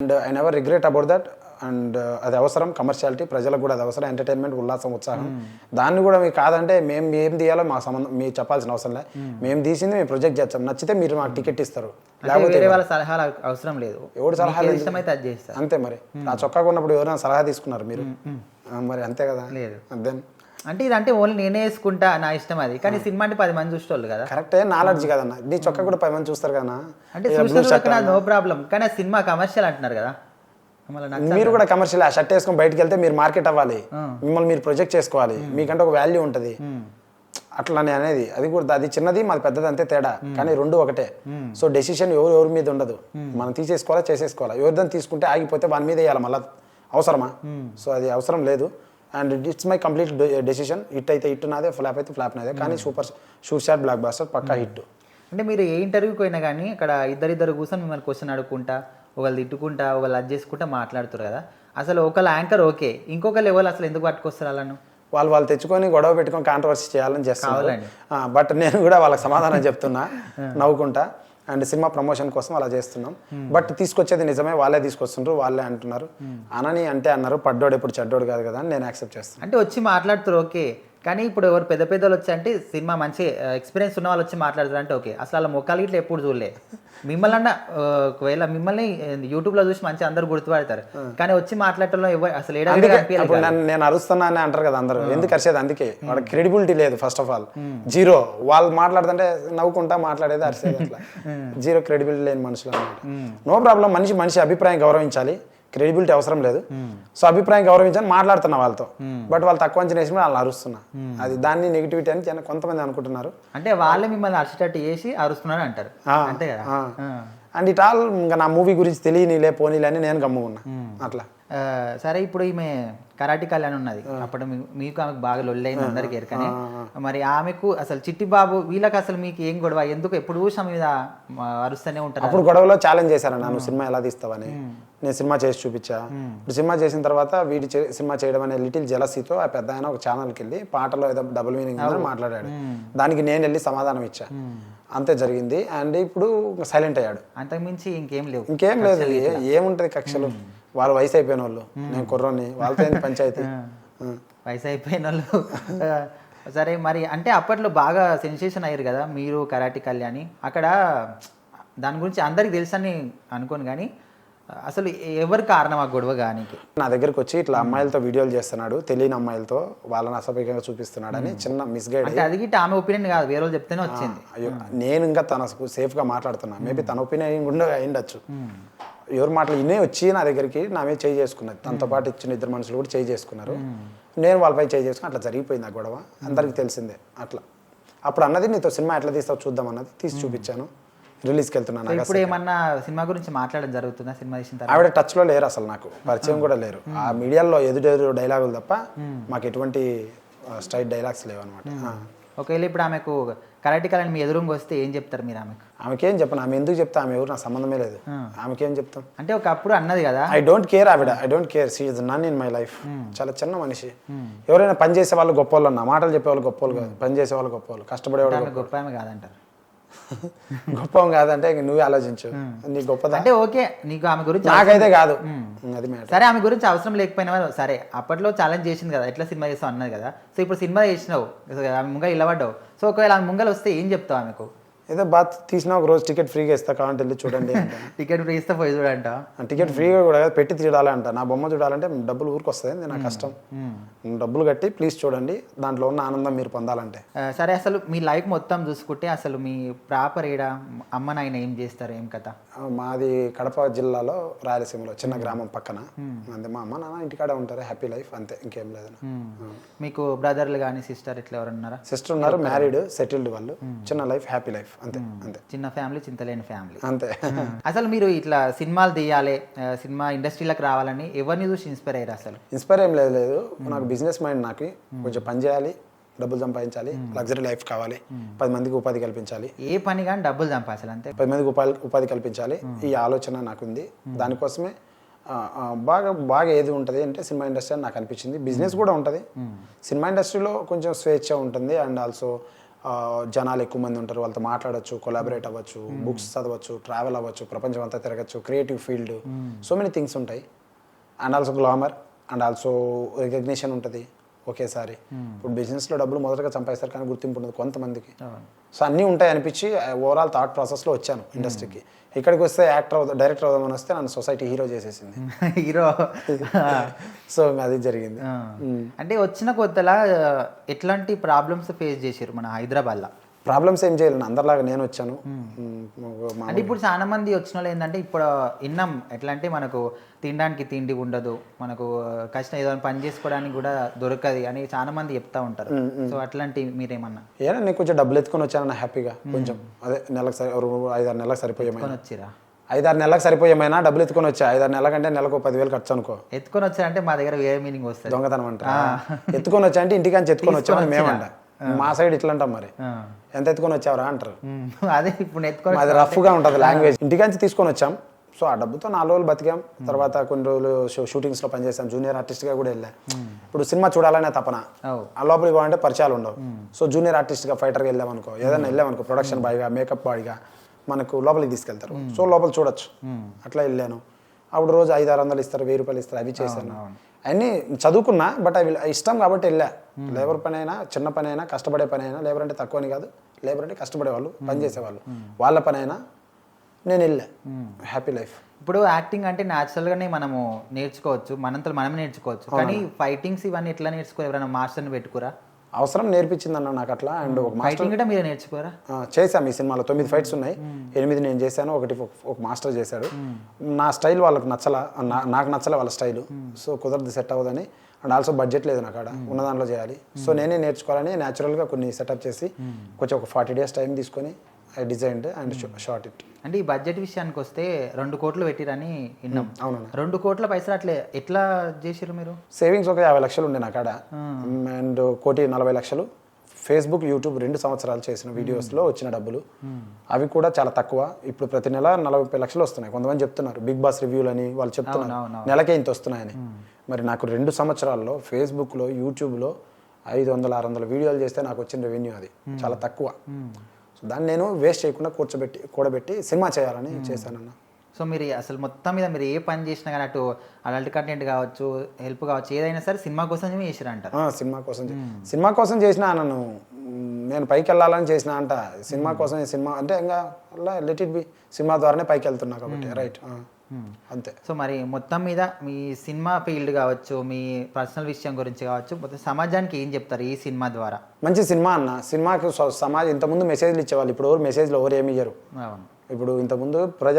And I never regret about that. And అది అవసరం, commerciality ప్రజలకు కూడా అది అవసరం, ఎంటర్టైన్మెంట్, ఉల్లాసం, ఉత్సాహం. దాన్ని కూడా మీకు కాదంటే మేము ఏం తీయాలో మా సంబంధం మీకు చెప్పాల్సిన అవసరం లేదు. మేము తీసింది మేము ప్రొజెక్ట్ చేస్తాం, నచ్చితే మీరు మాకు టికెట్ ఇస్తారు, లేకపోతే వాళ్ళ సలహాలు అవసరం లేదు. ఎవడు సలహాలు ఇష్టమైతే అది చేస్తారు అంతే. మరి నా చొక్కా కొన్నప్పుడు ఎవరైనా సలహా తీసుకున్నారు మీరు? మరి అంతే కదా. లేదు అదే అంటే ఇదంటే ఓన్లీ నేనే వేసుకుంటా నా ఇష్టం అది, కానీ సినిమా అంటే 10 మంది చూసేవాళ్ళు కదా. కరెక్టే, నాలెడ్జ్ కదన్న. నీ చొక్కా కూడా 10 మంది చూస్తారు కదా. అంటే నో ప్రాబ్లం, కానీ ఆ సినిమా కమర్షియల్ అంటున్నారు కదా. మీరు కూడా కమర్షియల్ ఆ షర్ట్ వేసుకొని బయటకు వెళ్తే మీరు మార్కెట్ అవ్వాలి, మిమ్మల్ని మీరు ప్రొజెక్ట్ చేసుకోవాలి, మీకంటే ఒక వాల్యూ ఉంటుంది. అట్లానే అనేది అది కూడా, అది చిన్నది మాది పెద్దది అంతే తేడా, కానీ రెండు ఒకటే. సో డెసిషన్ ఎవరి మీద ఉండదు, మనం తీసేసుకోవాలా చేసేసుకోవాలా. ఎవరిదని తీసుకుంటే ఆగిపోతే వాని మీద వేయాలి మళ్ళీ, అవసరమా? సో అది అవసరం లేదు. And it's my complete decision. Hit అయితే హిట్ నాదే, ఫ్లాప్ అయితే ఫ్లాప్ నాదే, కానీ షూట్ షాట్ బ్లాక్ బాస్టర్ పక్కా హిట్. అంటే మీరు ఏ ఇంటర్వ్యూకి పోయినా కానీ అక్కడ ఇద్దరు కూర్చొని మిమ్మల్ని క్వశ్చన్ అడుక్కుంటా, ఒకళ్ళు తిట్టుకుంటా, ఒకళ్ళు అది చేసుకుంటా మాట్లాడుతారు కదా. అసలు ఒకళ్ళు యాంకర్ ఓకే, ఇంకొకళ్ళు ఎవరు అసలు ఎందుకు పట్టుకొస్తారు వాళ్ళను? వాళ్ళు తెచ్చుకొని గొడవ పెట్టుకొని కాంట్రవర్సీ చేయాలని చేస్తారు. బట్ నేను కూడా వాళ్ళకి సమాధానం చెప్తున్నా నవ్వుకుంటా. అండ్ సినిమా ప్రమోషన్ కోసం అలా చేస్తున్నాం. బట్ తీసుకొచ్చేది నిజమే, వాళ్ళే తీసుకొస్తుండ్రు, వాళ్ళే అంటున్నారు. అనని అంటే అన్నారు, పడ్డోడు ఎప్పుడు చెడ్డోడు కాదు కదా అని నేను యాక్సెప్ట్ చేస్తాను. అంటే వచ్చి మాట్లాడుతారు ఓకే, కానీ ఇప్పుడు ఎవరు పెద్ద పెద్దలు వచ్చి అంటే సినిమా మంచి ఎక్స్పీరియన్స్ ఉన్న వాళ్ళు వచ్చి మాట్లాడుతారు అంటే ఓకే. అసలు అలా మొక్కలు ఇట్లా ఎప్పుడు చూడలే. మిమ్మల్ని అన్న ఒకవేళ మిమ్మల్ని యూట్యూబ్లో చూసి మంచి అందరు గుర్తుపడతారు, కానీ వచ్చి మాట్లాడటంలో అసలు నేను అరుస్తున్నా అని అంటారు కదా అందరూ. ఎందుకు అరిసేది? అందుకే వాళ్ళకి క్రెడిబిలిటీ లేదు. First of all zero. వాళ్ళు మాట్లాడుతుంటే నవ్వుకుంటా మాట్లాడేది, అరిసేది అట్లా. జీరో క్రెడిబిలిటీ లేని మనుషులు అన్నమాట. నో ప్రాబ్లం, మనిషి అభిప్రాయం గౌరవించాలి, క్రెడిబిలిటీ అవసరం లేదు. సో అభిప్రాయం గౌరవించాలని మాట్లాడుతున్నా వాళ్ళతో. బట్ వాళ్ళు తక్కువ అంచనా వేసి వాళ్ళు అరుస్తున్నా, అది దాన్ని నెగిటివిటీ అని కొంతమంది అనుకుంటున్నారు. అంటే వాళ్ళే మిమ్మల్ని అరిచేటట్టు చేసి అరుస్తున్నారు అంటారు అంతే కదా. అండ్ ఇట్ ఆల్ ఇంకా నా మూవీ గురించి తెలియనిలే పోనీలే అని నేను గమ్ముకున్నా అట్లా. సరే, ఇప్పుడు ఈమె కరాటి కళ్యాణ్ ఉన్నది, అప్పుడు మీకు ఆమెకు బాగా లొల్లైంది అందరికి ఎరకనే. మరి ఆమెకు అసలు చిట్టి బాబు వీళ్ళకి అసలు మీకు ఏం గొడవ? ఎందుకు ఎప్పుడు చూసా మీద అరుస్తూనే ఉంటారు? అప్పుడు గొడవలో ఛాలెంజ్ చేశారు నన్ను, సినిమా ఎలా తీస్తావని. నేను సినిమా చేసి చూపించా. ఇప్పుడు సినిమా చేసిన తర్వాత వీడి సినిమా చేయడం అనే లిటిల్ జెలసీతో ఆ పెద్ద ఆయన ఒక ఛానల్కి వెళ్ళి పాటలో ఏదో డబుల్ మీనింగ్ ఉందని మాట్లాడాడు. దానికి నేను వెళ్ళి సమాధానం ఇచ్చా, అంతే జరిగింది. అండ్ ఇప్పుడు సైలెంట్ అయ్యాడు. అంతకుమించి ఇంకేం లేదు. ఏముంటది కక్షలు? వాళ్ళు వయసు అయిపోయిన వాళ్ళు, నేను కుర్రోని, వాళ్ళతో ఏంటి పంచాయతీ? వయసు అయిపోయిన వాళ్ళు. సరే, మరి అంటే అప్పట్లో బాగా సెన్సేషన్ అయ్యారు కదా మీరు, కరాటి కళ్యాణి. అక్కడ దాని గురించి అందరికి తెలుసని అనుకోను, కానీ అసలు ఎవరు కారణం ఆ గొడవ? కానీ నా దగ్గరకు వచ్చి ఇట్లా అమ్మాయిలతో వీడియోలు చేస్తున్నాడు, తెలియని అమ్మాయిలతో వాళ్ళని అసభ్యంగా చూపిస్తున్నాడు అని చిన్న మిస్గైడ్. అది ఆమె ఒపీనియన్ కాదు, వేరే వాళ్ళు చెప్తేనే వచ్చింది. నేను ఇంకా తనకు సేఫ్గా మాట్లాడుతున్నా, మేబీ తన ఒపీనియన్ కూడా అయ్యిండొచ్చు. ఎవరు మాటలు ఇన్నే వచ్చి నా దగ్గరికి నా మీద చేయి చేసుకున్నది, తనతో పాటు ఇచ్చిన ఇద్దరు మనుషులు కూడా చేయి చేసుకున్నారు. నేను వాళ్ళపై చేయి చేసుకుని అట్లా జరిగిపోయింది ఆ గొడవ, అందరికి తెలిసిందే. అట్లా అప్పుడు అన్నది నీతో సినిమా ఎట్లా తీస్తావు చూద్దాం అన్నది, తీసి చూపించాను. రిలీజ్కి వెళ్తున్నాను. ఇప్పుడు ఏమన్నా సినిమా గురించి మాట్లాడడం జరుగుతుందా? సినిమా తీసిన తర్వాత ఆవిడ టచ్లో లేరు, అసలు నాకు పరిచయం కూడా లేరు. ఆ మీడియాలో ఎదురు డైలాగులు తప్ప మాకు ఎటువంటి స్ట్రైట్ డైలాగ్స్ లేవు అనమాట. ఒకవేళ ఇప్పుడు ఆమెకు కరాటి కళ్యాణ్ మీ ఎదురుగా వస్తే ఏం చెప్తారు మీరు ఆమెకు? ఆమెకేం చెప్పను, ఆమె ఎందుకు చెప్తా? ఆమె ఎవరు, నాకు సంబంధమే లేదు. ఆమెకేం చెప్తాం? అంటే ఒకప్పుడు అన్నది కదా, ఐ డోంట్ కేర్ ఆవిడ, I don't care. She is none in my life. చాలా చిన్న మనిషి. ఎవరైనా పని చేసే వాళ్ళు గొప్ప వాళ్ళు అన్న మాటలు చెప్పేవాళ్ళు గొప్ప వాళ్ళు కాదు, పని చేసే వాళ్ళు గొప్ప వాళ్ళు, కష్టపడేవాళ్ళు గొప్ప ఆమె కాదంటారు. గొప్ప కాదంటే నువ్వే ఆలోచించు, నీ గొప్పదా అంటే ఓకే. నీకు ఆమె గురించి నాకైతే కాదు, అది సరే. ఆమె గురించి అవసరం లేకపోయినా సరే, అప్పట్లో ఛాలెంజ్ చేసింది కదా, ఎట్లా సినిమా చేస్తావు అన్నది కదా. సో ఇప్పుడు సినిమా చేసినావు, ఆమె ముంగ ఇల్లబడ్డావు. సో ఒకవేళ ఆమె ముంగలు వస్తే ఏం చెప్తావు ఆమెకు? ఏదో బాత్ తీసినా ఒక రోజు టికెట్ ఫ్రీగా ఇస్తా, కావాలంటే వెళ్ళి చూడండి. టికెట్ ఫ్రీ ఇస్తే పోయి చూడంట. టికెట్ ఫ్రీగా కూడా పెట్టి చూడాలి అంట. నా బొమ్మ చూడాలంటే డబ్బులు ఊరికి వస్తుంది, నా కష్టం. డబ్బులు కట్టి ప్లీజ్ చూడండి, దాంట్లో ఉన్న ఆనందం మీరు పొందాలంటే. సరే, అసలు మీ లైఫ్ మొత్తం చూసుకుంటే అసలు మీ ప్రాపర్ ఏడా అమ్మ నాయన ఏం చేస్తారు, ఏం కథ? మాది కడప జిల్లాలో రాయలసీమలో చిన్న గ్రామం పక్కన. అంతే, మా అమ్మ నాన్న ఇంటికాడే ఉంటారు, హ్యాపీ లైఫ్, అంతే, ఇంకేం లేదు. మీకు బ్రదర్లు కానీ సిస్టర్ ఇట్లా ఎవరున్నారా? సిస్టర్ ఉన్నారు, మ్యారీడ్, సెటిల్డ్ వాళ్ళు. చిన్న లైఫ్, హ్యాపీ లైఫ్, అంతే. చిన్న ఫ్యామిలీ, చింతలేని ఫ్యామిలీ, అంతే. అసలు మీరు ఇట్లా సినిమాలు తీయాలి, సినిమా ఇండస్ట్రీలోకి రావాలని ఎవరిని చూసి ఇన్స్పైర్ అయ్యారు? అసలు ఇన్స్పైర్ ఏం లేదు, నాకు బిజినెస్ మైండ్. నాకు కొంచెం పని చేయాలి, డబ్బులు సంపాదించాలి, లగ్జరీ లైఫ్ కావాలి, 10 మందికి ఉపాధి కల్పించాలి. ఏ పని కానీ డబ్బులు సంపాదించాలి, అంతే. 10 మందికి ఉపాధి కల్పించాలి, ఈ ఆలోచన నాకుంది. దానికోసమే బాగా ఏది ఉంటుంది అంటే సినిమా ఇండస్ట్రీ అని నాకు అనిపించింది. బిజినెస్ కూడా ఉంటుంది, సినిమా ఇండస్ట్రీలో కొంచెం స్వేచ్ఛ ఉంటుంది. అండ్ ఆల్సో జనాలు ఎక్కువ మంది ఉంటారు, వాళ్ళతో మాట్లాడచ్చు, కొలాబరేట్ అవ్వచ్చు, బుక్స్ చదవచ్చు, ట్రావెల్ అవ్వచ్చు, ప్రపంచం అంతా తిరగచ్చు, creative field, so many things ఉంటాయి. And also glamour and also recognition ఉంటుంది ఒకేసారి. ఇప్పుడు బిజినెస్లో డబ్బులు మొదటగా సంపాదిస్తారు కానీ గుర్తింపు ఉండదు కొంతమందికి. సో అన్నీ ఉంటాయి అనిపించి ఓవరాల్ థాట్ ప్రాసెస్లో వచ్చాను ఇండస్ట్రీకి. ఇక్కడికి వస్తే డైరెక్టర్ అవుదామని వస్తే నన్ను సొసైటీ హీరో చేసేసింది. హీరో. సో అది జరిగింది. అంటే వచ్చిన కొత్తలా ఎట్లాంటి ప్రాబ్లమ్స్ ఫేస్ చేశారు మన హైదరాబాద్లో? ప్రాబ్లమ్స్ ఏం చేయలేను, అందరిలాగా నేను వచ్చాను. అంటే ఇప్పుడు చాలా మంది వచ్చిన వాళ్ళు ఏంటంటే ఇప్పుడు విన్నాం ఎట్లా అంటే మనకు తినడానికి తిండి ఉండదు, మనకు కష్టం ఏదైనా పని చేసుకోవడానికి కూడా దొరకదు అని చాలా మంది చెప్తా ఉంటారు. సో అట్లాంటి మీరేమన్నా? ఏనా నేను కొంచెం డబ్బులు ఎత్తుకొని వచ్చాను హ్యాపీగా, కొంచెం అదే నెలకు 5-6 నెలలకు సరిపోయేమైనా, వచ్చిరా 5-6 నెలలకు సరిపోయేమైనా డబ్బులు ఎత్తుకొని వచ్చా. 5-6 నెలల కంటే నెలకు 10,000 ఖర్చు అనుకో. ఎత్తుకొని వచ్చారంటే మా దగ్గర వేరే మీనింగ్ వస్తుంది, దొంగతనం అంట. ఎత్తుకొని వచ్చా అంటే ఇంటికాంచి ఎత్తుకొని వచ్చామని మేమంట, మా సైడ్ ఇట్లా అంటాం. మరి ఎంత ఎత్తుకొని వచ్చావరా అంటారు. అదే ఇప్పుడు ఎత్తుకొని అది రఫ్గా ఉంటుంది లాంగ్వేజ్. ఇంటికాంచి తీసుకొని వచ్చాం. సో ఆ డబ్బుతో 4 రోజులు బతికాం. తర్వాత కొన్ని రోజులు షూటింగ్స్లో పనిచేసాం, జూనియర్ ఆర్టిస్ట్గా కూడా వెళ్ళా. ఇప్పుడు సినిమా చూడాలనే తపన, ఆ లోపలికి పోవాలంటే పరిచయాలు ఉండవు. సో జూనియర్ ఆర్టిస్ట్గా ఫైటర్గా వెళ్ళామనుకో, ఏదైనా వెళ్ళామనుకో, ప్రొడక్షన్ బాయ్గా, మేకప్ బాయ్గా మనకు లోపలికి తీసుకెళ్తారు. సో లోపల చూడొచ్చు. అట్లా వెళ్ళాను. అప్పుడు రోజు 500-600 ఇస్తారు, 1000 రూపాయలు ఇస్తారు, అవి చేశాను. అన్నీ చదువుకున్నా, బట్ అవి ఇష్టం కాబట్టి వెళ్ళా. లేబర్ పని అయినా, చిన్న పని అయినా, కష్టపడే పని అయినా, లేబర్ అంటే తక్కువ అని కాదు, లేబర్ అంటే కష్టపడేవాళ్ళు, పని చేసేవాళ్ళు, వాళ్ళ పని అయినా నేను వెళ్ళా. Happy life. ఇప్పుడు యాక్టింగ్ అంటే న్యాచురల్గానే మనము నేర్చుకోవచ్చు, మనంతా మనమే నేర్చుకోవచ్చు. కానీ ఫైటింగ్స్ ఇవన్నీ ఎట్లా నేర్చుకో? ఎవరైనా మాస్టర్ని పెట్టుకురా? అవసరం నేర్పించిందన్న నాకు అట్లా. అండ్ ఒక ఫైటింగ్ కూడా మీరు నేర్చుకోరా? చేశాం. ఈ సినిమాలో 9 ఫైట్స్ ఉన్నాయి, 8 నేను చేశాను, ఒక మాస్టర్ చేశాడు. నా స్టైల్ వాళ్ళకి నచ్చలా, నాకు నచ్చలే వాళ్ళ స్టైలు. సో కుదరదు, సెట్ అవ్వదని. అండ్ ఆల్సో బడ్జెట్ లేదు నాకు అక్కడ, ఉన్న దాంట్లో చేయాలి. సో నేనే నేర్చుకోవాలని న్యాచురల్గా కొన్ని సెటప్ చేసి కొంచెం ఒక 40 days టైం తీసుకొని I designed and short it. అంటే ఈ బడ్జెట్ విషయానికి వస్తే 2 కోట్లు పెట్టిరని విన్నాం. అవునన్నా. 2 కోట్ల పైసలు అట్లే ఎట్లా చేసిరు మీరు? సేవింగ్స్ ఒక 50 లక్షలు ఉండే నా కాడ, అండ్ 1,40,00,000 ఫేస్బుక్, యూట్యూబ్ 2 సంవత్సరాలు చేసిన వీడియోస్లో వచ్చిన డబ్బులు. అవి కూడా చాలా తక్కువ. ఇప్పుడు ప్రతి నెల 40-50 లక్షలు వస్తున్నాయి. కొంతమంది చెప్తున్నారు బిగ్ బాస్ రివ్యూలు అని, వాళ్ళు చెప్తున్నారు నెలకే ఇంత వస్తున్నాయని. మరి నాకు 2 సంవత్సరాల్లో ఫేస్బుక్లో, యూట్యూబ్లో 500-600 వీడియోలు చేస్తే నాకు వచ్చిన రెవెన్యూ అది చాలా తక్కువ. సో దాన్ని నేను వేస్ట్ చేయకుండా కూడబెట్టి సినిమా చేయాలని చేశానన్న. సో మీరు అసలు మొత్తం మీద మీరు ఏ పని చేసినా కానీ అటు అడల్ట్ కంటెంట్ కావచ్చు, హెల్ప్ కావచ్చు, ఏదైనా సరే సినిమా కోసం చేసిరంట. సినిమా కోసం చేసిన నేను పైకి వెళ్ళాలని చేసిన అంట. సినిమా కోసం, సినిమా అంటే ఇంకా లెట్ ఇట్ బి, సినిమా ద్వారానే పైకి వెళ్తున్నా కాబట్టి రైట్ అంతే. సో మరి మొత్తం మీద మీ సినిమా ఫీల్డ్ కావచ్చు, మీ పర్సనల్ విషయం గురించి కావచ్చు, మొత్తం సమాజానికి ఏం చెప్తారు ఈ సినిమా ద్వారా? మంచి సినిమా అన్న. సినిమాకి సమాజం ఇంతకుముందు మెసేజ్లు ఇచ్చేవాళ్ళు, ఇప్పుడు మెసేజ్లు ఎవరు ఏమి ఇయ్యరు. ఇప్పుడు ఇంతకుముందు